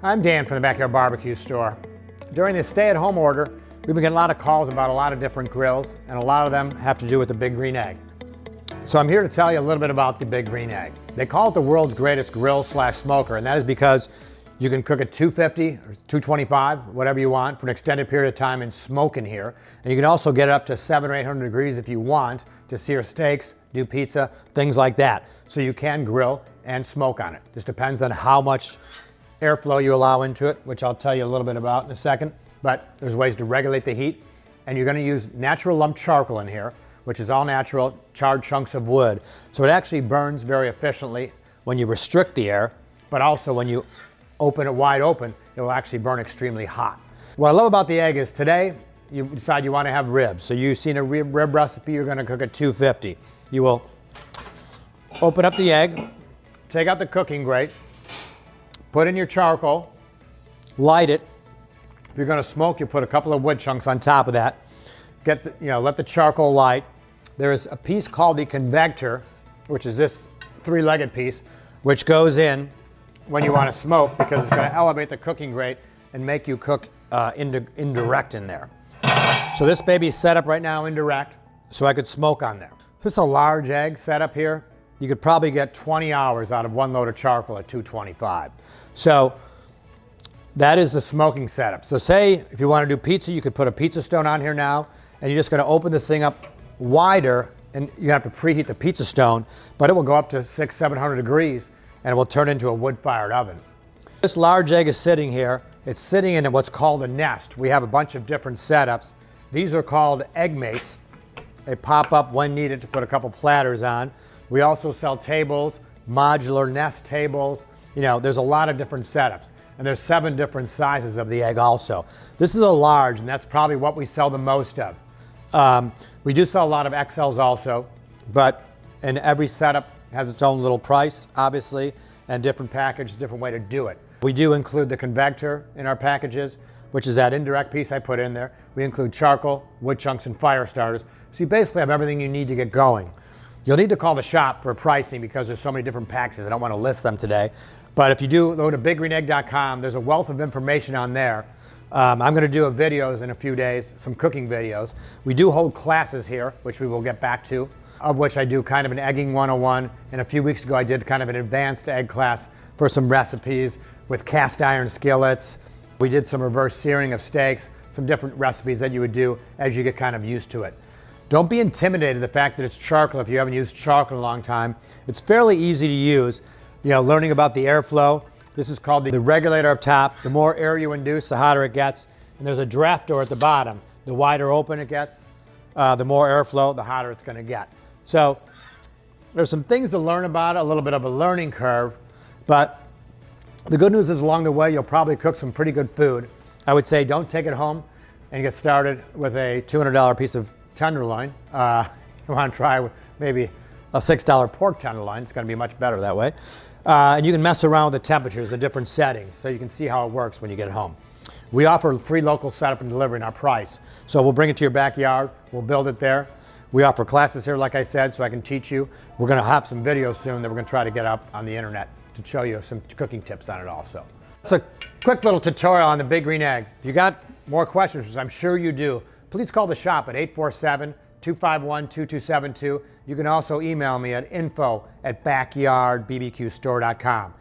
I'm Dan from the Backyard Barbecue Store. During this stay-at-home order, we've been getting a lot of calls about a lot of different grills, and a lot of them have to do with the Big Green Egg. So I'm here to tell you a little bit about the Big Green Egg. They call it the world's greatest grill/smoker, and that is because you can cook at 250 or 225, whatever you want, for an extended period of time and smoke in here. And you can also get it up to 700 or 800 degrees if you want to sear steaks, do pizza, things like that. So you can grill and smoke on it. Just depends on how much airflow you allow into it, which I'll tell you a little bit about in a second. But there's ways to regulate the heat. And you're going to use natural lump charcoal in here, which is all natural, charred chunks of wood. So it actually burns very efficiently when you restrict the air, but also when you open it wide open, it will actually burn extremely hot. What I love about the egg is today, you decide you want to have ribs. So you've seen a rib recipe, you're going to cook at 250. You will open up the egg, take out the cooking grate, put in your charcoal, light it. If you're going to smoke, you put a couple of wood chunks on top of that. Let the charcoal light. There's a piece called the Convector, which is this three-legged piece, which goes in when you want to smoke because it's going to elevate the cooking grate and make you cook indirect in there. So this baby's set up right now indirect, so I could smoke on there. This is a large egg set up here. You could probably get 20 hours out of one load of charcoal at 225. So that is the smoking setup. So say if you want to do pizza, you could put a pizza stone on here now, and you're just going to open this thing up wider, and you have to preheat the pizza stone, but it will go up to 600-700 degrees, and it will turn into a wood-fired oven. This large egg is sitting here. It's sitting in what's called a nest. We have a bunch of different setups. These are called egg mates. They pop up when needed to put a couple platters on. We also sell tables, modular nest tables. There's a lot of different setups. And there's 7 different sizes of the egg also. This is a large, and that's probably what we sell the most of. We do sell a lot of XLs also, and every setup has its own little price, obviously, and different package, different way to do it. We do include the Convector in our packages, which is that indirect piece I put in there. We include charcoal, wood chunks, and fire starters. So you basically have everything you need to get going. You'll need to call the shop for pricing because there's so many different packages. I don't want to list them today. But if you do go to biggreenegg.com, there's a wealth of information on there. I'm going to do videos in a few days, some cooking videos. We do hold classes here, which we will get back to, of which I do kind of an egging 101. And a few weeks ago, I did kind of an advanced egg class for some recipes with cast iron skillets. We did some reverse searing of steaks, some different recipes that you would do as you get kind of used to it. Don't be intimidated the fact that it's charcoal if you haven't used charcoal in a long time. It's fairly easy to use. Learning about the airflow. This is called the regulator up top. The more air you induce, the hotter it gets. And there's a draft door at the bottom. The wider open it gets, the more airflow, the hotter it's going to get. So there's some things to learn about it, a little bit of a learning curve. But the good news is along the way, you'll probably cook some pretty good food. I would say don't take it home and get started with a $200 piece of tenderloin. You want to try with maybe a $6 pork tenderloin. It's going to be much better that way. And you can mess around with the temperatures, the different settings, so you can see how it works when you get home. We offer free local setup and delivery in our price. So we'll bring it to your backyard. We'll build it there. We offer classes here, like I said, so I can teach you. We're going to have some videos soon that we're going to try to get up on the internet to show you some cooking tips on it also. It's a quick little tutorial on the Big Green Egg. If you got more questions, which I'm sure you do, please call the shop at 847-251-2272. You can also email me at info@backyardbbqstore.com.